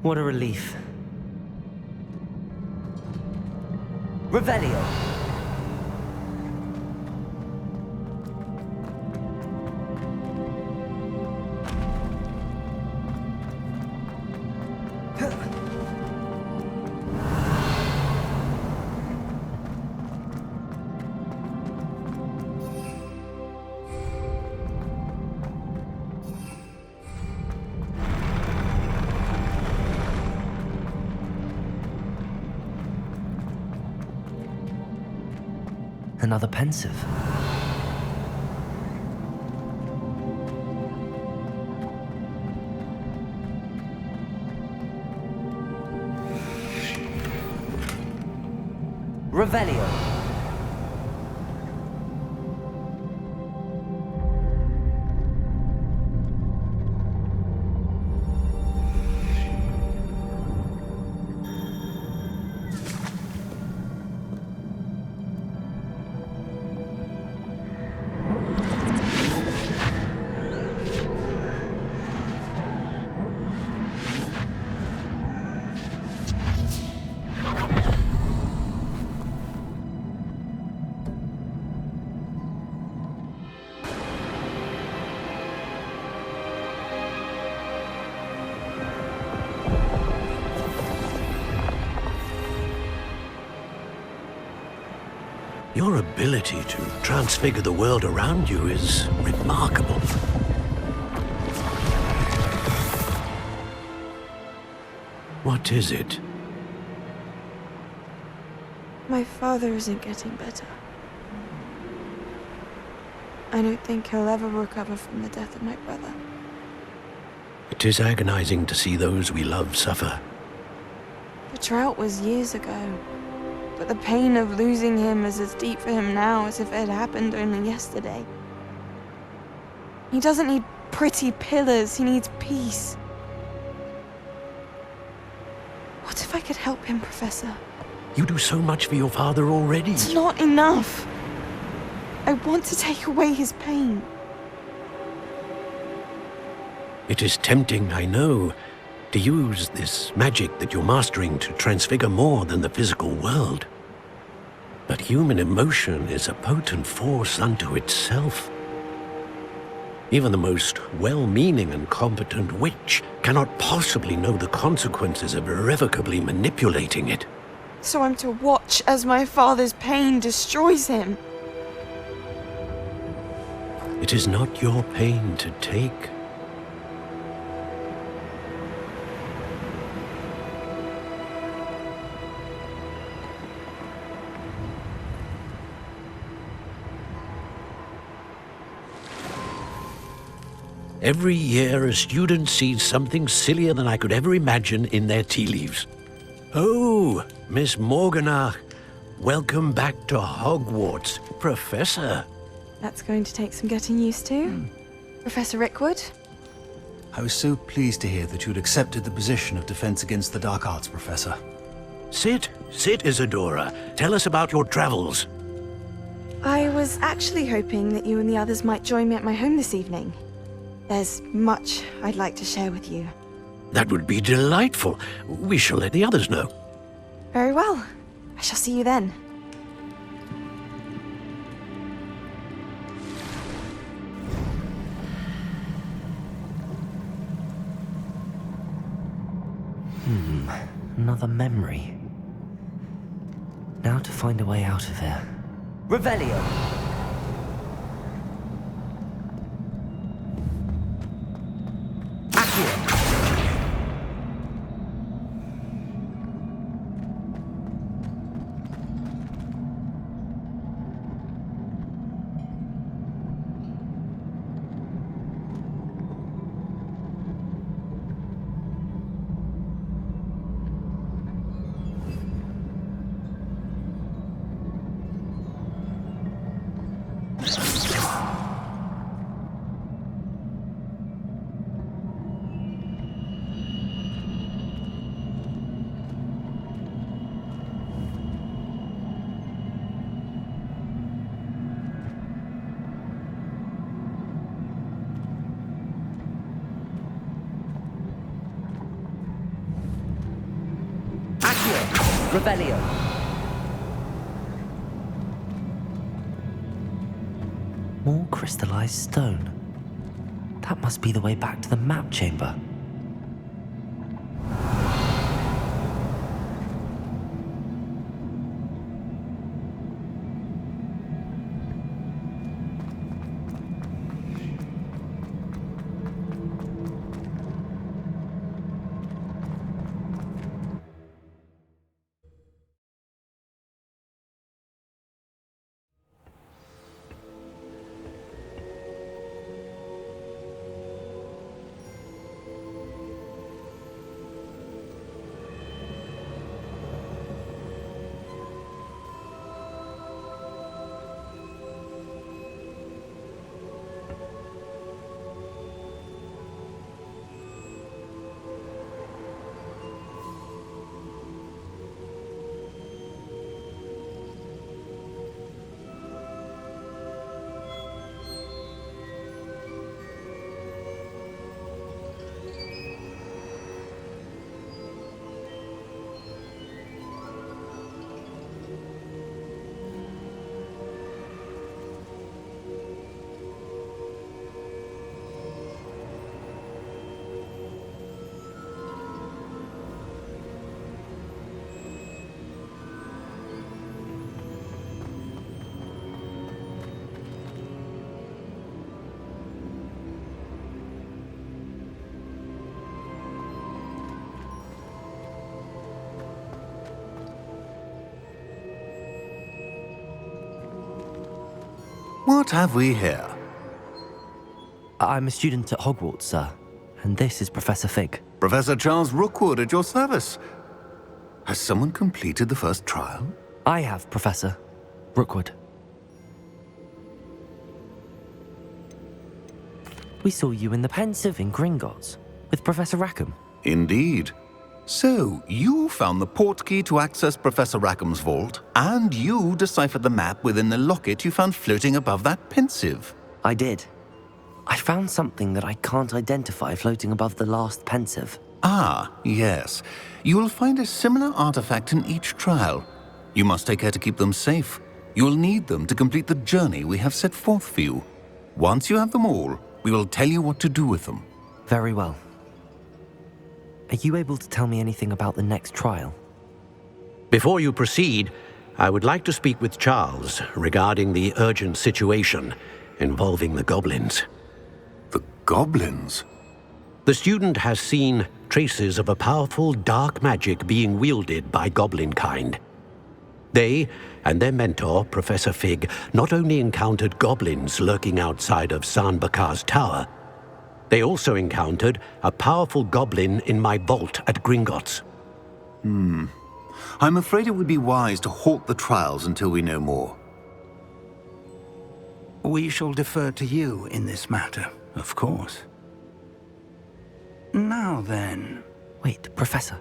What a relief. Revelio. Another pensive. Revelio. Your ability to transfigure the world around you is remarkable. What is it? My father isn't getting better. I don't think he'll ever recover from the death of my brother. It is agonizing to see those we love suffer. The drought was years ago, but the pain of losing him is as deep for him now as if it had happened only yesterday. He doesn't need pretty pillars, he needs peace. What if I could help him, Professor? You do so much for your father already. It's not enough. I want to take away his pain. It is tempting, I know, to use this magic that you're mastering to transfigure more than the physical world. But human emotion is a potent force unto itself. Even the most well-meaning and competent witch cannot possibly know the consequences of irrevocably manipulating it. So I'm to watch as my father's pain destroys him. It is not your pain to take. Every year, a student sees something sillier than I could ever imagine in their tea leaves. Oh, Miss Morganach, welcome back to Hogwarts, Professor. That's going to take some getting used to. Professor Rickwood? I was so pleased to hear that you'd accepted the position of Defense Against the Dark Arts, Professor. Sit, Isadora. Tell us about your travels. I was actually hoping that you and the others might join me at my home this evening. There's much I'd like to share with you. That would be delightful. We shall let the others know. Very well. I shall see you then. Another memory. Now to find a way out of here. Revelio. Revelio. More crystallized stone. That must be the way back to the map chamber. What have we here? I'm a student at Hogwarts, sir. And this is Professor Fig. Professor Charles Rookwood at your service. Has someone completed the first trial? I have, Professor Rookwood. We saw you in the Pensive in Gringotts with Professor Rackham. Indeed. So, you found the portkey to access Professor Rackham's vault, and you deciphered the map within the locket you found floating above that Pensive. I did. I found something that I can't identify floating above the last Pensive. Ah, yes. You will find a similar artifact in each trial. You must take care to keep them safe. You will need them to complete the journey we have set forth for you. Once you have them all, we will tell you what to do with them. Very well. Are you able to tell me anything about the next trial? Before you proceed, I would like to speak with Charles regarding the urgent situation involving the goblins. The goblins? The student has seen traces of a powerful dark magic being wielded by goblin kind. They and their mentor, Professor Fig, not only encountered goblins lurking outside of San Bakar's tower, they also encountered a powerful goblin in my vault at Gringotts. I'm afraid it would be wise to halt the trials until we know more. We shall defer to you in this matter, of course. Now then... Wait, Professor.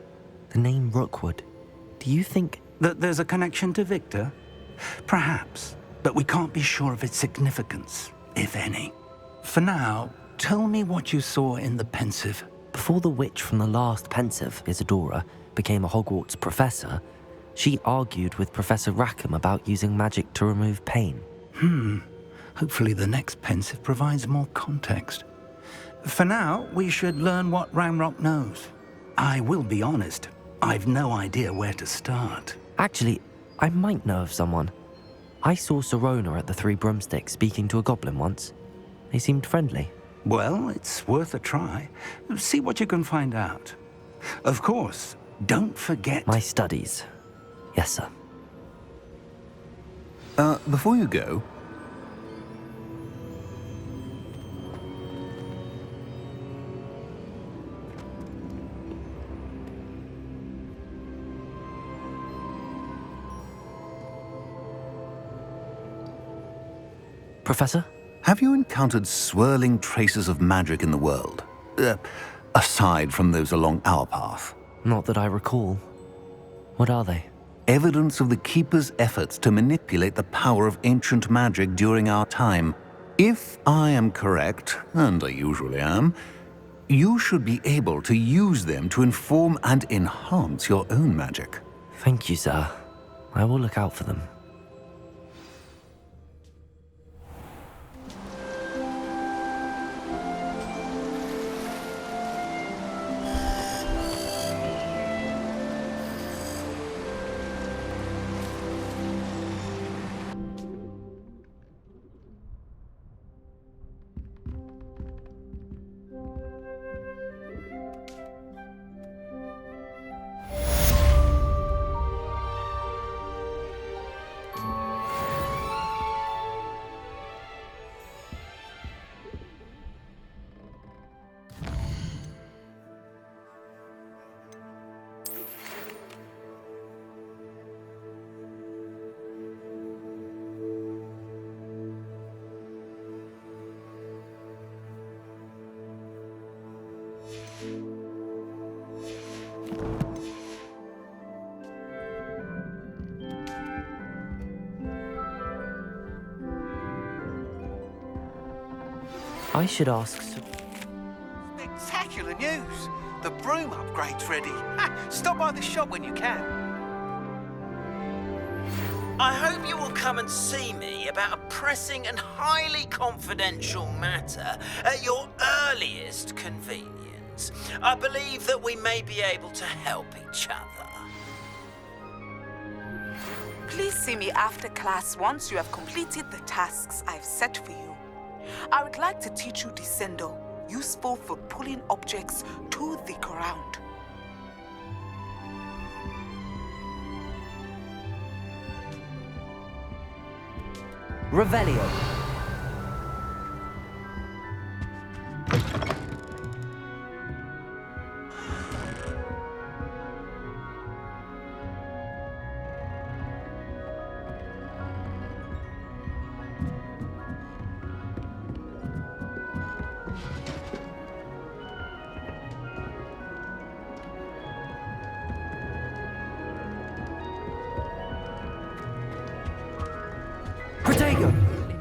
The name Rookwood. Do you think... that there's a connection to Victor? Perhaps, but we can't be sure of its significance, if any. For now, tell me what you saw in the Pensive. Before the witch from the last Pensive, Isadora, became a Hogwarts professor, she argued with Professor Rackham about using magic to remove pain. Hopefully the next Pensive provides more context. For now, we should learn what Ramrock knows. I will be honest, I've no idea where to start. Actually, I might know of someone. I saw Serona at the Three Broomsticks speaking to a goblin once. They seemed friendly. Well, it's worth a try. See what you can find out. Of course, don't forget... My studies. Yes, sir. Before you go... Professor? Have you encountered swirling traces of magic in the world? Aside from those along our path? Not that I recall. What are they? Evidence of the Keeper's efforts to manipulate the power of ancient magic during our time. If I am correct, and I usually am, you should be able to use them to inform and enhance your own magic. Thank you, sir. I will look out for them. I should ask. Spectacular news! The broom upgrade's ready. Stop by the shop when you can. I hope you will come and see me about a pressing and highly confidential matter at your earliest convenience. I believe that we may be able to help each other. Please see me after class once you have completed the tasks I've set for you. I would like to teach you Descendo, useful for pulling objects to the ground. Revelio.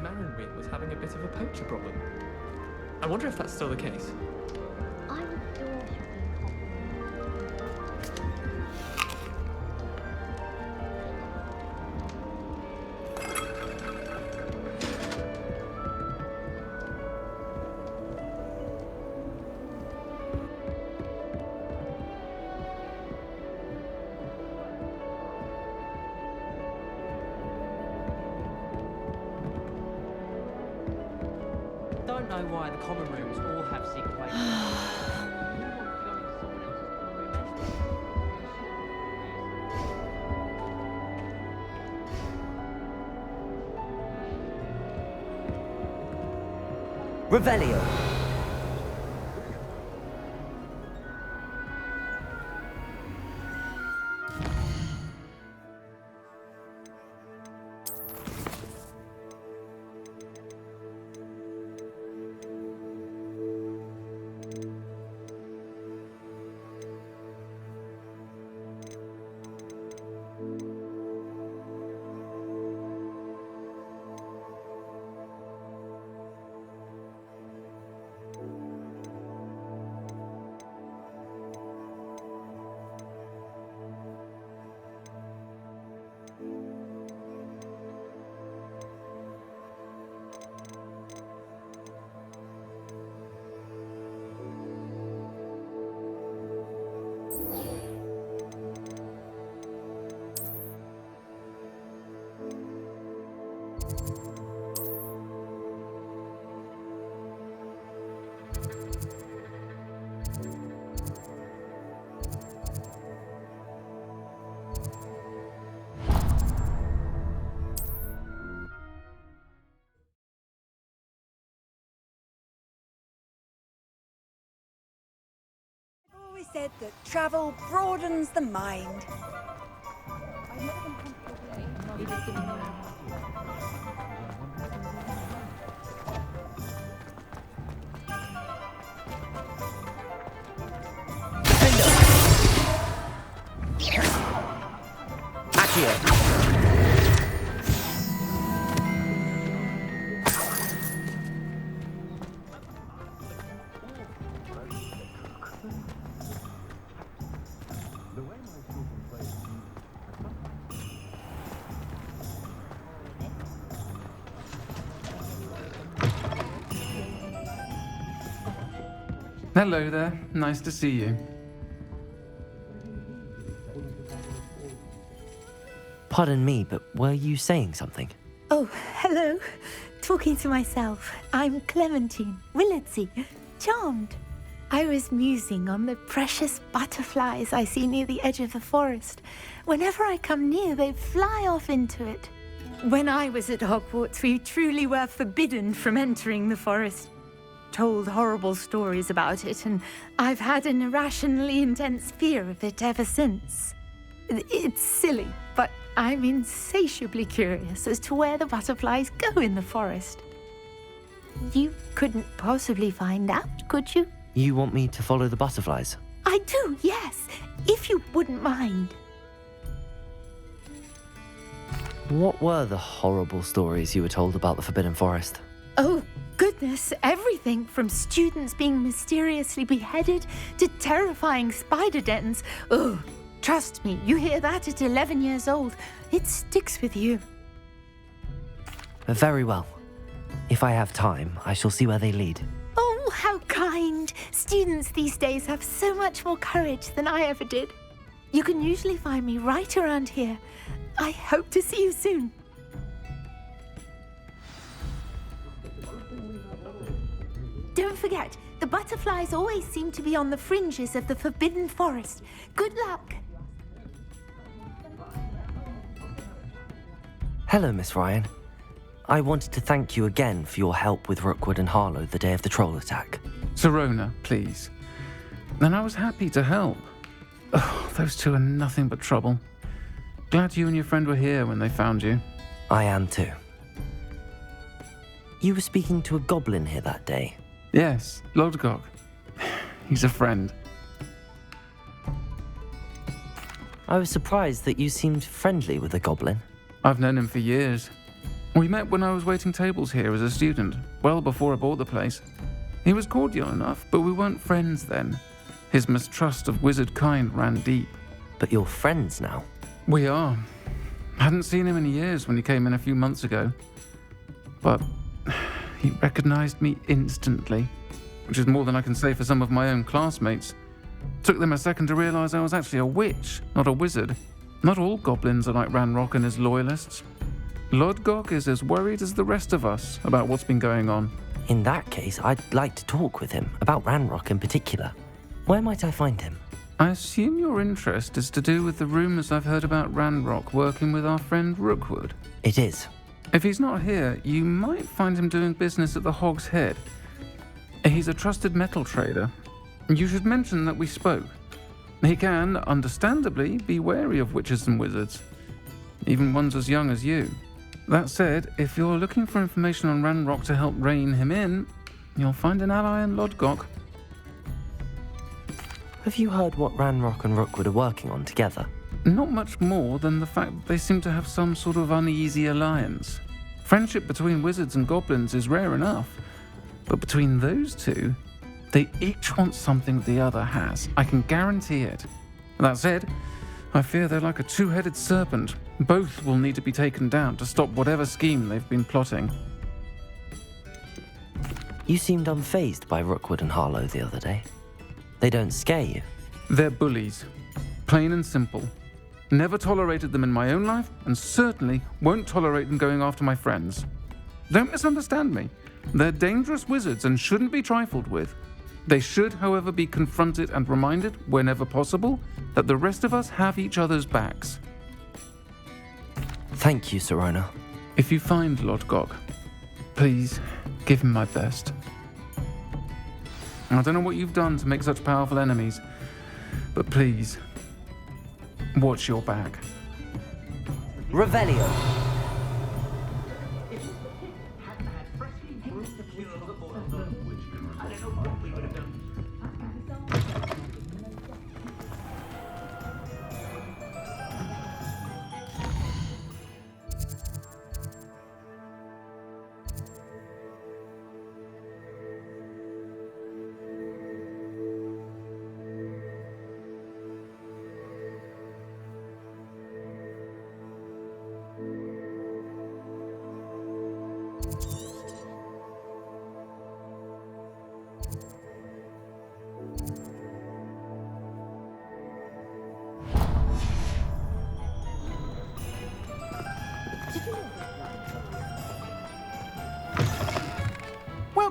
Marin was having a bit of a poacher problem. I wonder if that's still the case. I adore shopping I don't know why the common rooms all have secret ways. Revelio. Always said that travel broadens the mind. Hello there. Nice to see you. Pardon me, but were you saying something? Oh, hello. Talking to myself. I'm Clementine Willardsey. Charmed. I was musing on the precious butterflies I see near the edge of the forest. Whenever I come near, they fly off into it. When I was at Hogwarts, we truly were forbidden from entering the forest. Told horrible stories about it, and I've had an irrationally intense fear of it ever since. It's silly, but I'm insatiably curious as to where the butterflies go in the forest. You couldn't possibly find out, could you? You want me to follow the butterflies? I do, yes, if you wouldn't mind. What were the horrible stories you were told about the Forbidden Forest? Oh, goodness, everything from students being mysteriously beheaded to terrifying spider dens. Oh, trust me, you hear that at 11 years old, it sticks with you. Very well. If I have time, I shall see where they lead. Oh, how kind. Students these days have so much more courage than I ever did. You can usually find me right around here. I hope to see you soon. Don't forget, the butterflies always seem to be on the fringes of the Forbidden Forest. Good luck. Hello, Miss Ryan. I wanted to thank you again for your help with Rookwood and Harlow the day of the troll attack. Sirona, please. And I was happy to help. Oh, those two are nothing but trouble. Glad you and your friend were here when they found you. I am too. You were speaking to a goblin here that day. Yes, Lodgok. He's a friend. I was surprised that you seemed friendly with the goblin. I've known him for years. We met when I was waiting tables here as a student, well before I bought the place. He was cordial enough, but we weren't friends then. His mistrust of wizard kind ran deep. But you're friends now? We are. Hadn't seen him in years when he came in a few months ago. But he recognized me instantly, which is more than I can say for some of my own classmates. Took them a second to realize I was actually a witch, not a wizard. Not all goblins are like Ranrock and his loyalists. Lodgok is as worried as the rest of us about what's been going on. In that case, I'd like to talk with him, about Ranrock in particular. Where might I find him? I assume your interest is to do with the rumors I've heard about Ranrock working with our friend Rookwood. It is. If he's not here, you might find him doing business at the Hog's Head. He's a trusted metal trader. You should mention that we spoke. He can, understandably, be wary of witches and wizards, even ones as young as you. That said, if you're looking for information on Ranrock to help rein him in, you'll find an ally in Lodgok. Have you heard what Ranrock and Rookwood are working on together? Not much more than the fact that they seem to have some sort of uneasy alliance. Friendship between wizards and goblins is rare enough, but between those two, they each want something the other has. I can guarantee it. That said, I fear they're like a two-headed serpent. Both will need to be taken down to stop whatever scheme they've been plotting. You seemed unfazed by Rookwood and Harlow the other day. They don't scare you. They're bullies. Plain and simple. Never tolerated them in my own life, and certainly won't tolerate them going after my friends. Don't misunderstand me. They're dangerous wizards and shouldn't be trifled with. They should, however, be confronted and reminded, whenever possible, that the rest of us have each other's backs. Thank you, Sirona. If you find Lodgok, please give him my best. I don't know what you've done to make such powerful enemies, but please, watch your back. Revelio.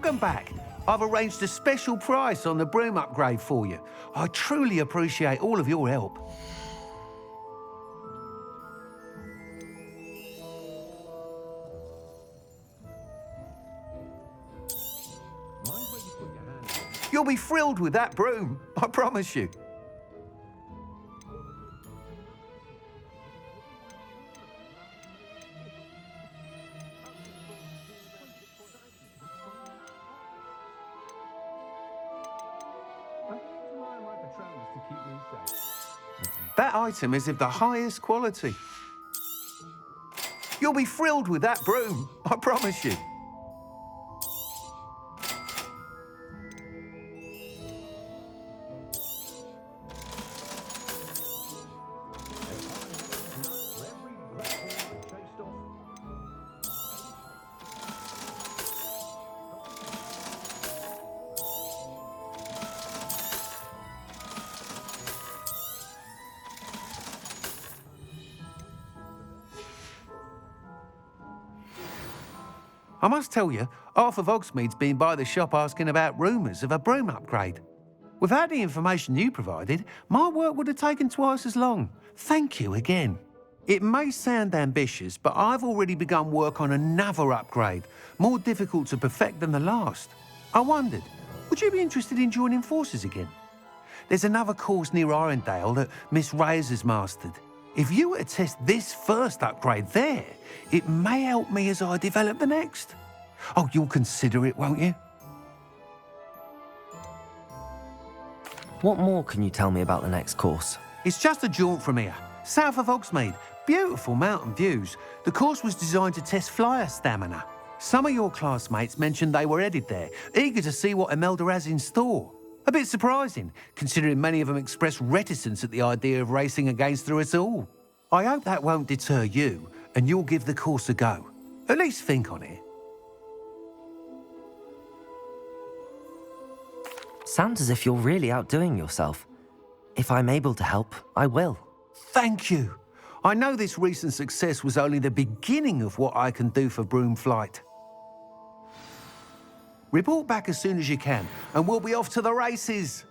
welcome back. I've arranged a special price on the broom upgrade for you. I truly appreciate all of your help. You'll be thrilled with that broom, I promise you. That item is of the highest quality. You'll be thrilled with that broom, I promise you. I must tell you, half of Hogsmeade's been by the shop asking about rumours of a broom upgrade. Without the information you provided, my work would have taken twice as long. Thank you again. It may sound ambitious, but I've already begun work on another upgrade, more difficult to perfect than the last. I wondered, would you be interested in joining forces again? There's another course near Arendelle that Miss Reyes has mastered. If you were to test this first upgrade there, it may help me as I develop the next. Oh, you'll consider it, won't you? What more can you tell me about the next course? It's just a jaunt from here, south of Hogsmeade. Beautiful mountain views. The course was designed to test flyer stamina. Some of your classmates mentioned they were headed there, eager to see what Imelda has in store. A bit surprising, considering many of them expressed reticence at the idea of racing against her at all. I hope that won't deter you, and you'll give the course a go. At least think on it. Sounds as if you're really outdoing yourself. If I'm able to help, I will. Thank you. I know this recent success was only the beginning of what I can do for Broomflight. Report back as soon as you can, and we'll be off to the races.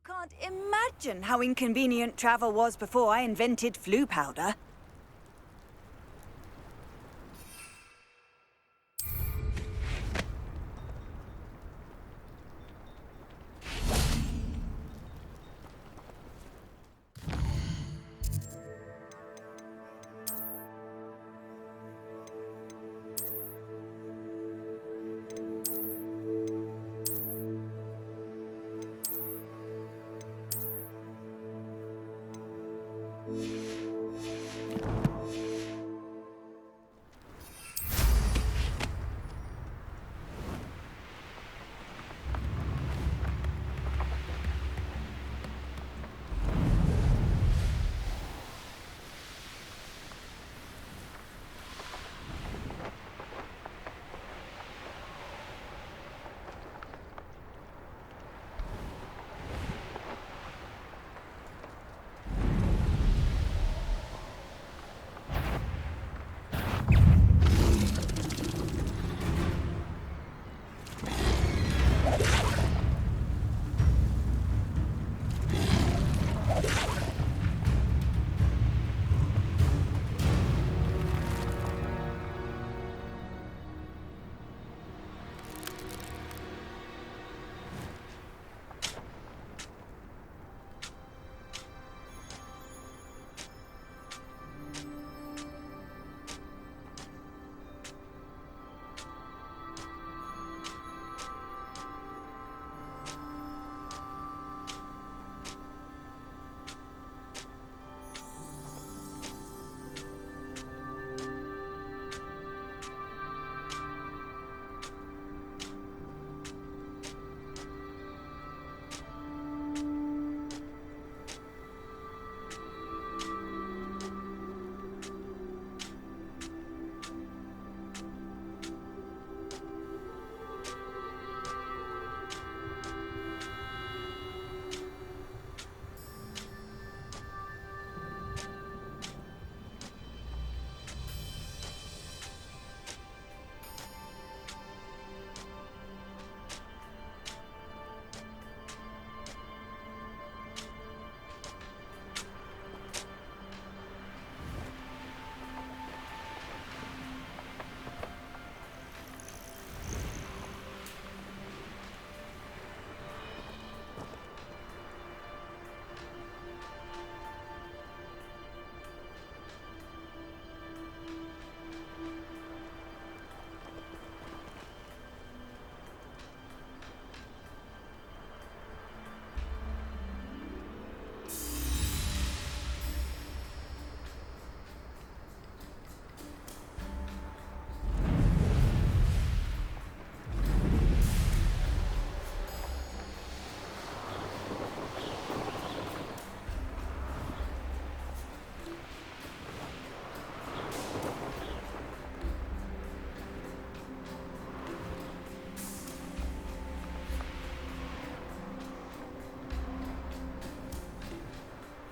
Can't imagine how inconvenient travel was before I invented flu powder.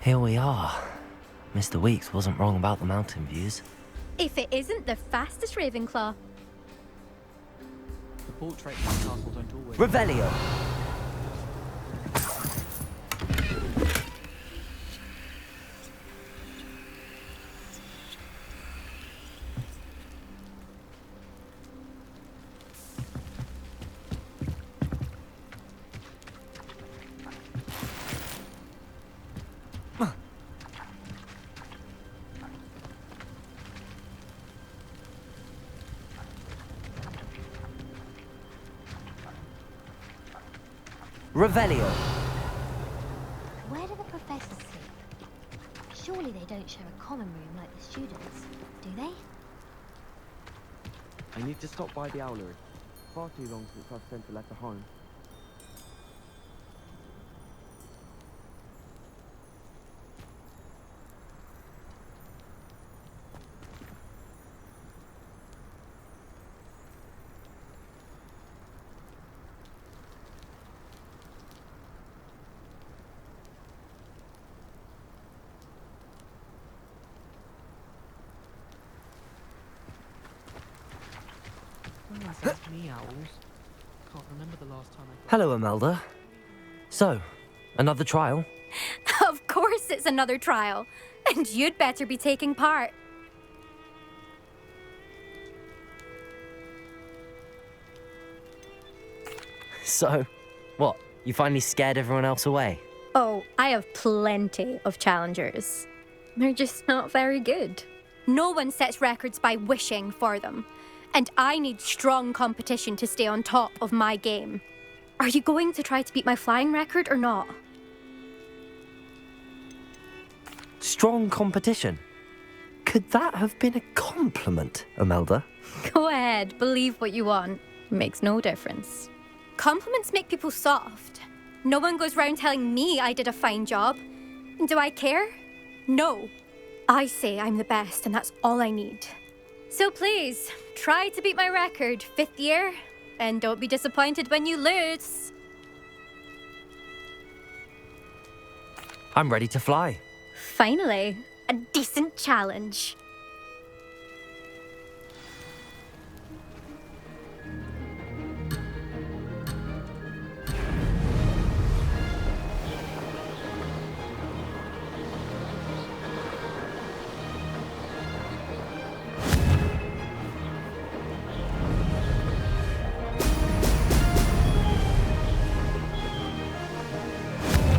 Here we are. Mr. Weeks wasn't wrong about the mountain views. If it isn't the fastest Ravenclaw. The portraits in the castle don't always... Revelio! Revelio. Where do the professors sleep? Surely they don't share a common room like the students, do they? I need to stop by the owlery. Far too long since I've sent a letter home. Me owls. Can't remember the last time I... Hello, Imelda. So, Another trial? Of course it's another trial. And you'd better be taking part. So, what? You finally scared everyone else away? Oh, I have plenty of challengers. They're just not very good. No one sets records by wishing for them. And I need strong competition to stay on top of my game. Are you going to try to beat my flying record or not? Strong competition? Could that have been a compliment, Imelda? Go ahead, believe what you want. Makes no difference. Compliments make people soft. No one goes round telling me I did a fine job. Do I care? No. I say I'm the best and that's all I need. So please, try to beat my record, 5th year, and don't be disappointed when you lose. I'm ready to fly. Finally, a decent challenge.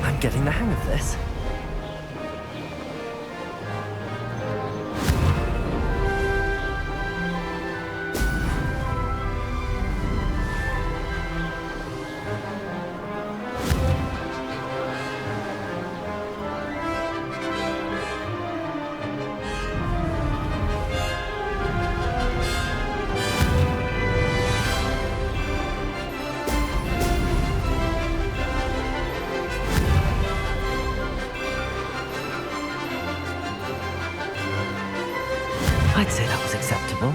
I'm getting the hang of this. I'd say that was acceptable.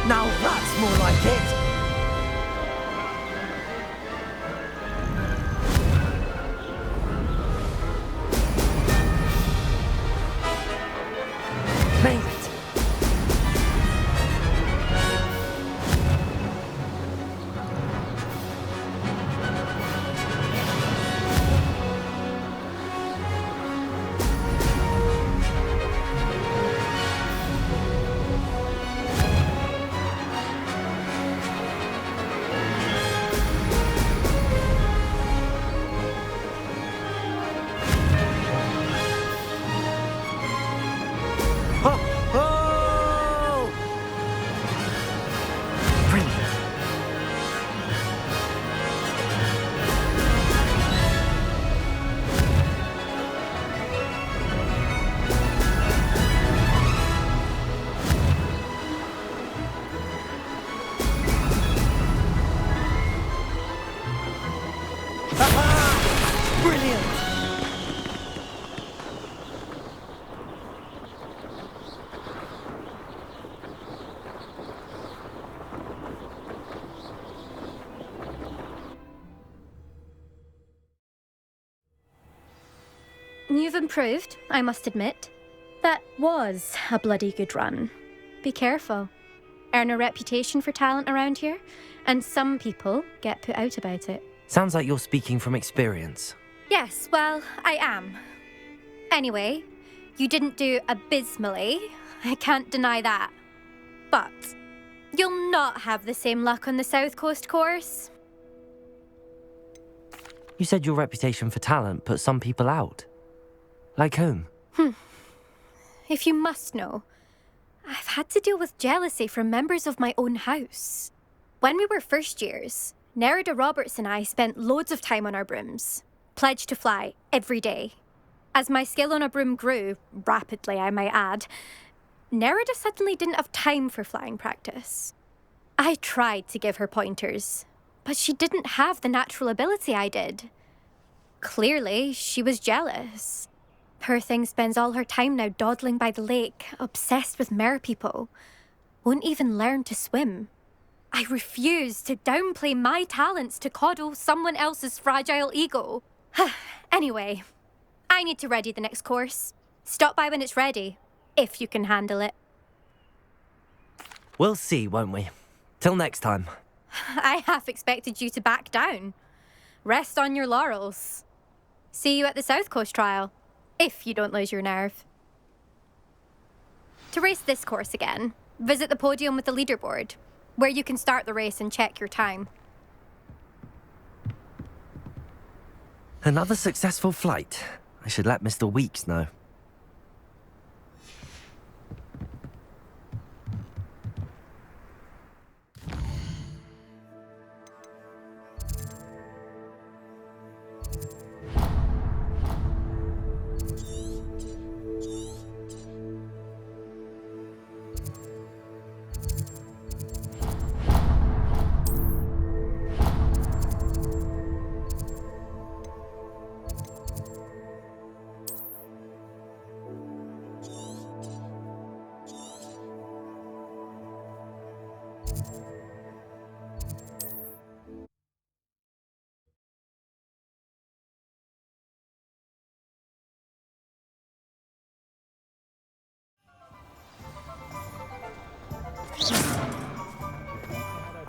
Now that's more like it! Made it! You've improved, I must admit. That was a bloody good run. Be careful. Earn a reputation for talent around here, and some people get put out about it. Sounds like you're speaking from experience. Yes, well, I am. Anyway, you didn't do abysmally. I can't deny that. But you'll not have the same luck on the South Coast course. You said your reputation for talent put some people out. Like whom? If you must know, I've had to deal with jealousy from members of my own house. When we were first years, Nerida Roberts and I spent loads of time on our brooms, pledged to fly every day. As my skill on a broom grew, rapidly I might add, Nerida suddenly didn't have time for flying practice. I tried to give her pointers, but she didn't have the natural ability I did. Clearly, she was jealous. Poor thing spends all her time now dawdling by the lake, obsessed with mer people. Won't even learn to swim. I refuse to downplay my talents to coddle someone else's fragile ego. Anyway, I need to ready the next course. Stop by when it's ready, if you can handle it. We'll see, won't we? Till next time. I half expected you to back down. Rest on your laurels. See you at the South Coast trial, if you don't lose your nerve. To race this course again, visit the podium with the leaderboard, where you can start the race and check your time. Another successful flight. I should let Mr. Weeks know.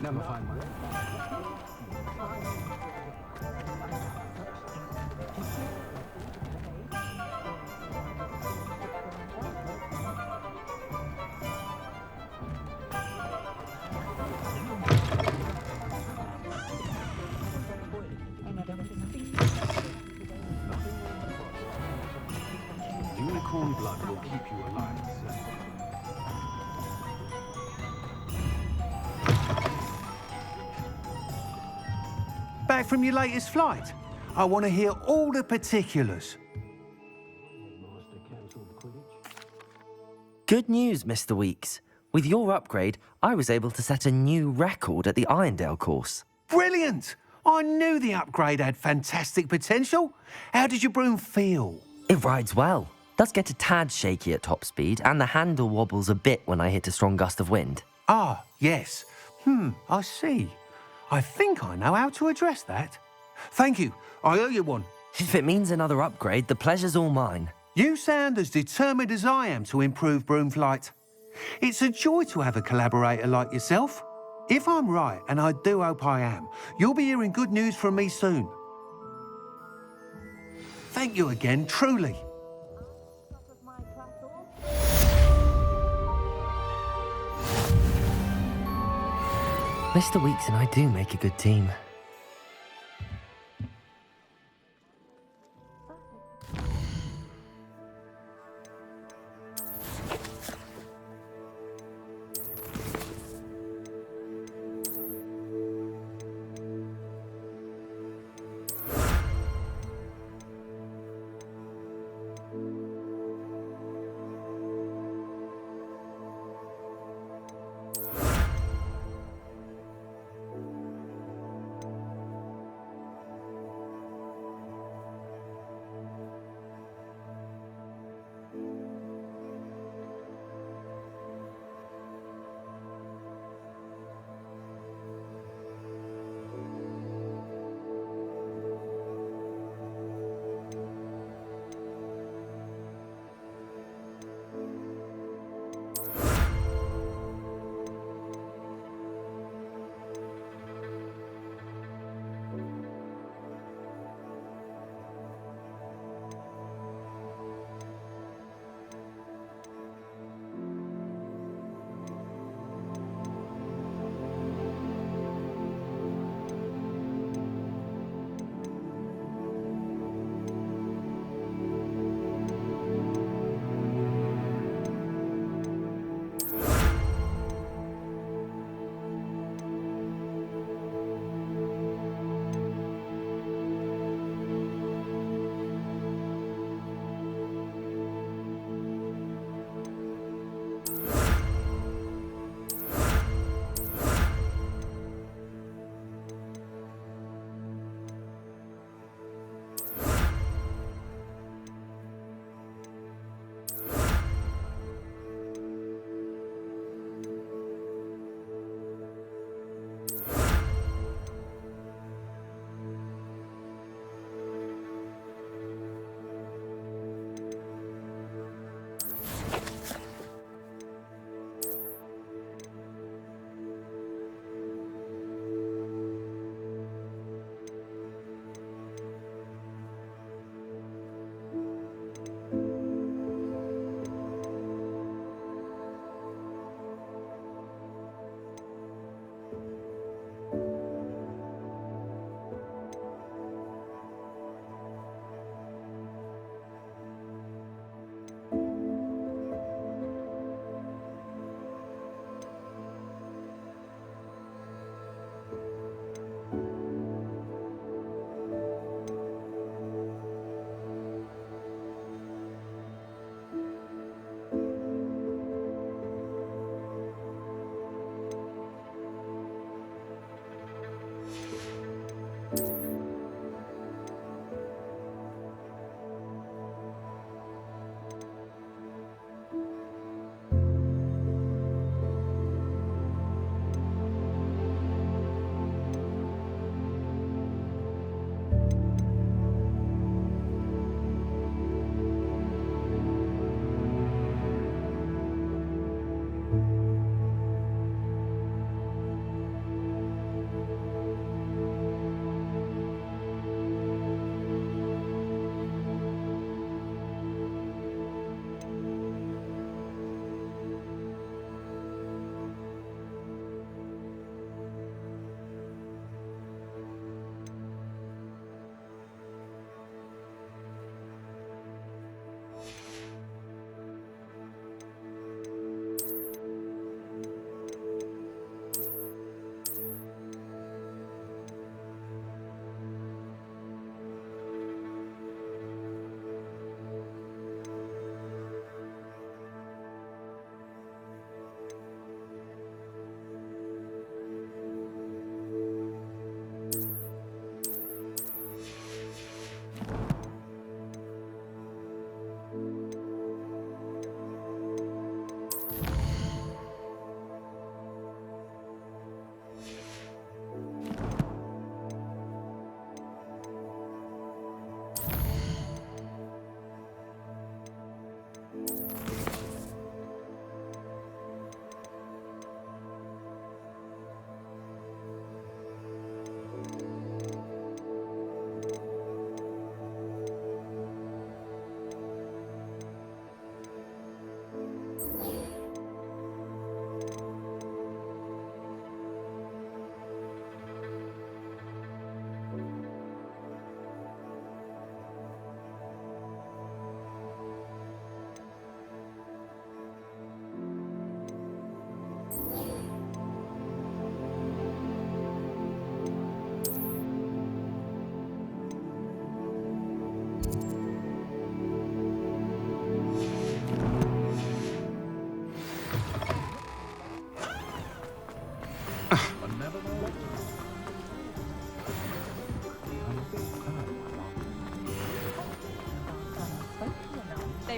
Never find one. Unicorn blood will keep you alive, sir. Back from your latest flight? I want to hear all the particulars. Good news, Mr. Weeks. With your upgrade, I was able to set a new record at the Irondale course. Brilliant! I knew the upgrade had fantastic potential. How did your broom feel? It rides well. Does get a tad shaky at top speed, and the handle wobbles a bit when I hit a strong gust of wind. Ah, yes. I see. I think I know how to address that. Thank you. I owe you one. If it means another upgrade, the pleasure's all mine. You sound as determined as I am to improve broom flight. It's a joy to have a collaborator like yourself. If I'm right, and I do hope I am, you'll be hearing good news from me soon. Thank you again, truly. Mr. Weeks and I do make a good team.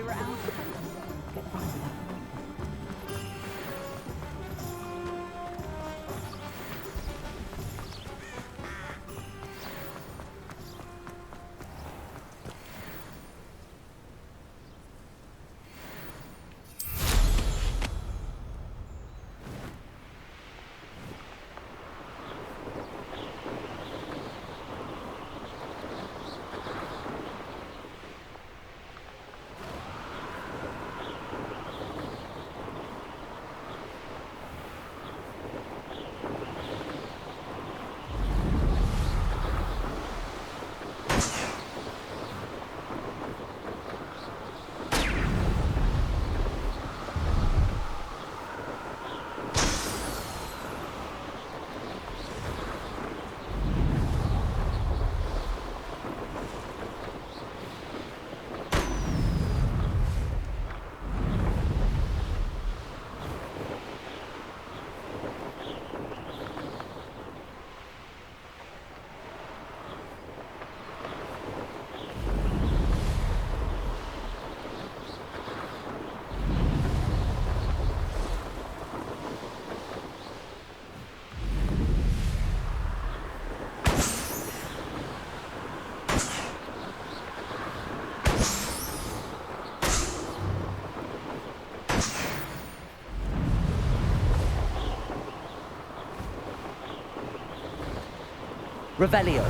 were out. Revelio.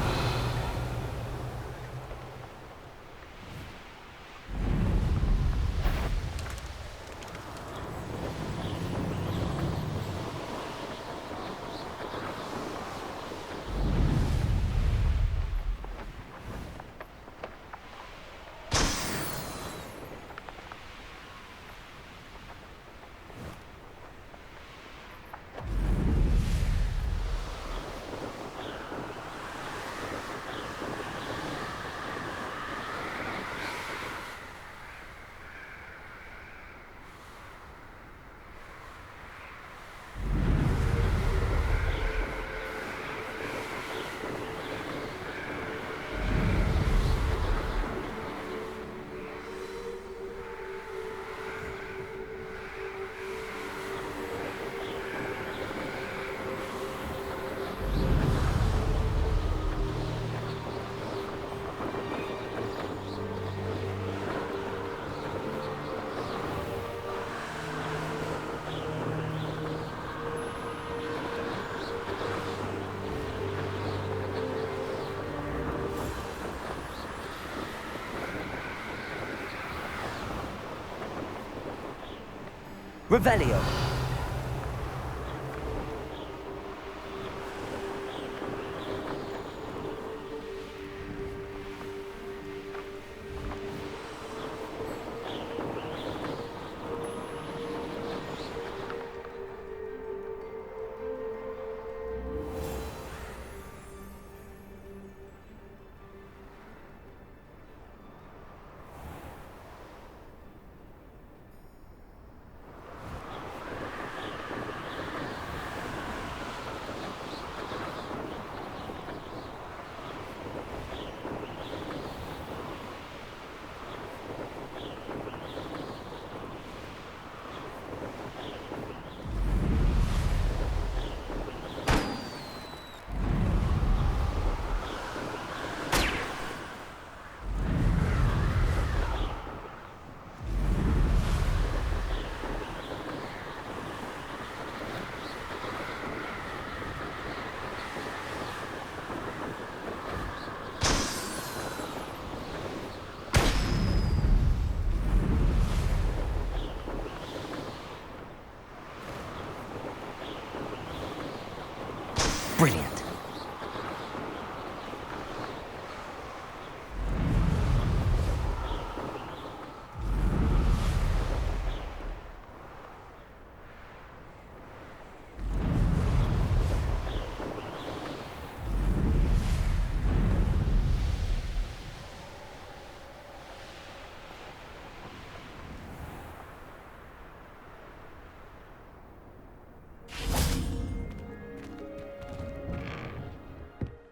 Revelio. Brilliant.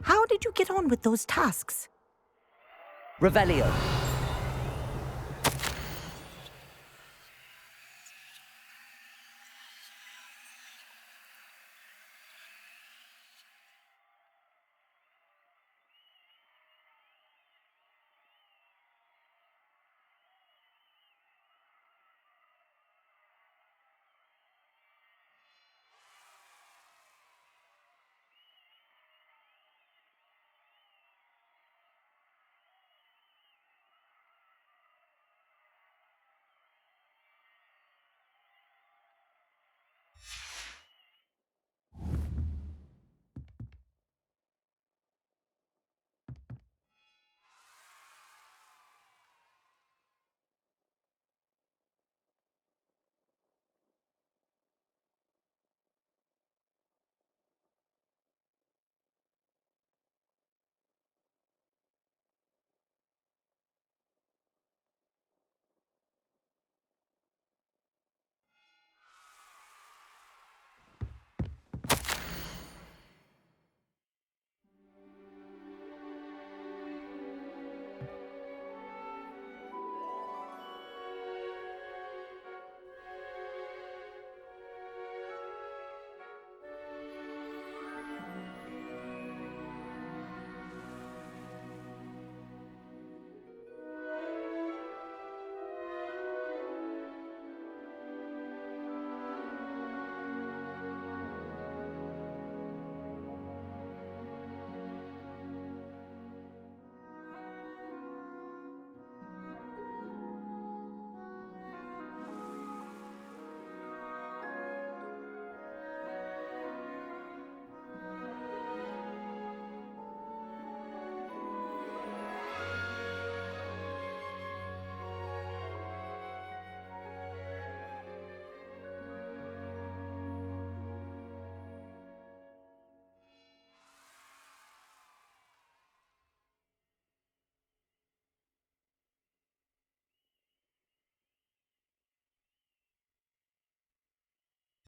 How did you get on with those tasks? Revelio.